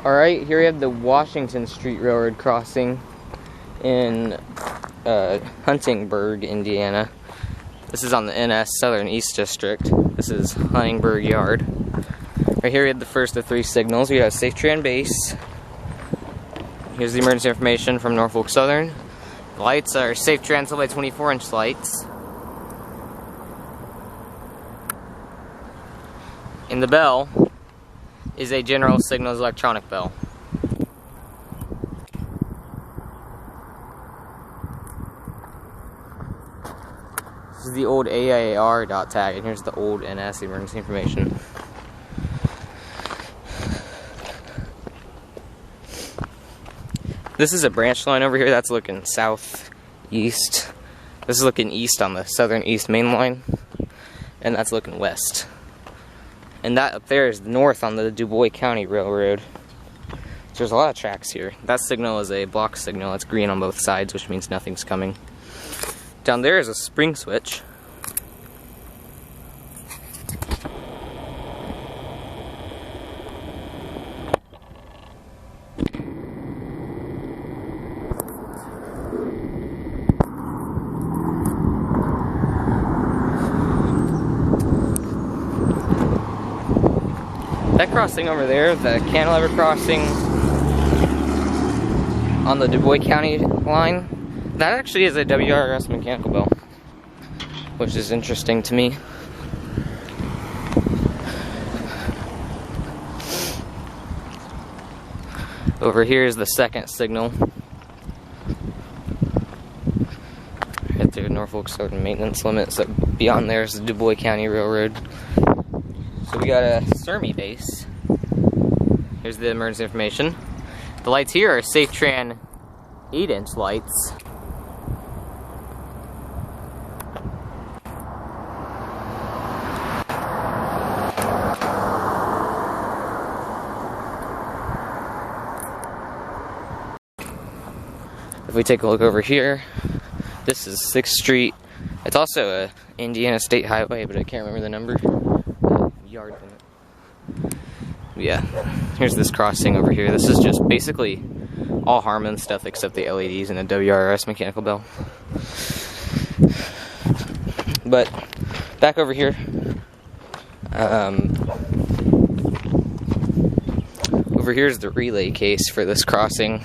Alright, here we have the Washington Street Railroad crossing in Huntingburg, Indiana. This is on the NS Southern East District. This is Huntingburg Yard. Right here we have the first of 3 signals. We have Safe Tran Base. Here's the emergency information from Norfolk Southern. The lights are Safe Tran by 24-inch lights. And the bell is a General Signals electronic bell. This is the old AIR dot tag, and here's the old NS emergency information. This is a branch line over here that's looking southeast. This is looking east on the Southern East Main Line, and that's looking west. And that up there is north on the Du Bois County Railroad. So there's a lot of tracks here. That signal is a block signal. It's green on both sides, which means nothing's coming. Down there is a spring switch. That crossing over there, the cantilever crossing on the Du Bois County line, that actually is a WRS mechanical bell, which is interesting to me. Over here is the second signal. Right there, Norfolk Southern maintenance limit. So beyond there is the Du Bois County Railroad. So we got a SERMI base. Here's the emergency information. The lights here are Safe Tran 8-inch lights. If we take a look over here, this is 6th Street. It's also a Indiana State Highway, but I can't remember the number. Yard limit. Yeah, here's this crossing over here. This is just basically all Harman stuff except the LEDs and the WRS mechanical bell. But back over here, over here's the relay case for this crossing.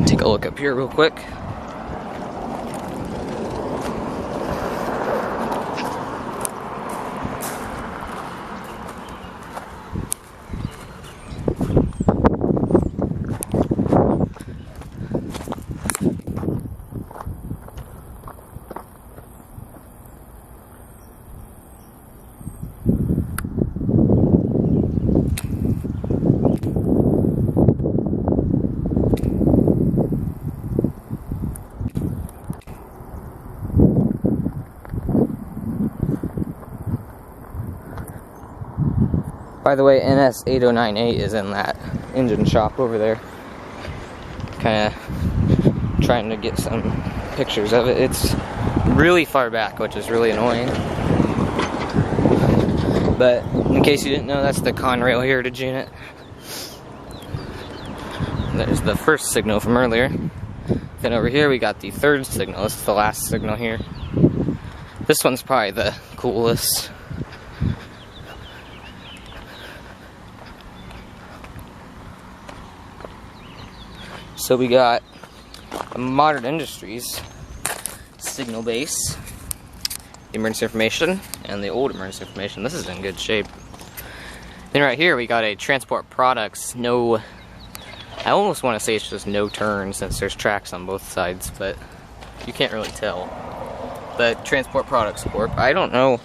Take a look up here real quick. By the way, NS 8098 is in that engine shop over there. Kind of trying to get some pictures of it. It's really far back, which is really annoying. But in case you didn't know, that's the Conrail Heritage unit. There's the first signal from earlier. Then over here we got the third signal. This is the last signal here. This one's probably the coolest. So we got a Modern Industries signal base, the emergency information, and the old emergency information. This is in good shape. Then right here we got a Transport Products I almost want to say it's just no turn since there's tracks on both sides, but you can't really tell. But Transport Products Corp. I don't know.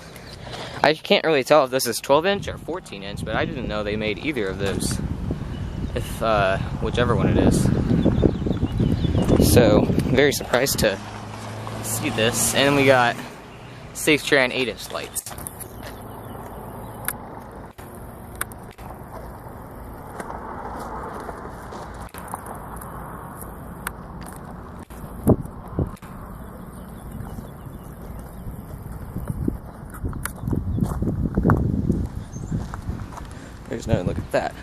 I can't really tell if this is 12-inch or 14-inch, but I didn't know they made either of those. If whichever one it is. So, very surprised to see this. And then we got Safe Tran 8-inch lights. There's no look at that.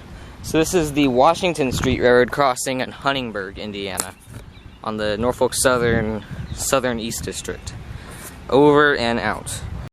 So this is the Washington Street Railroad crossing in Huntingburg, Indiana, on the Norfolk Southern East District. Over and out.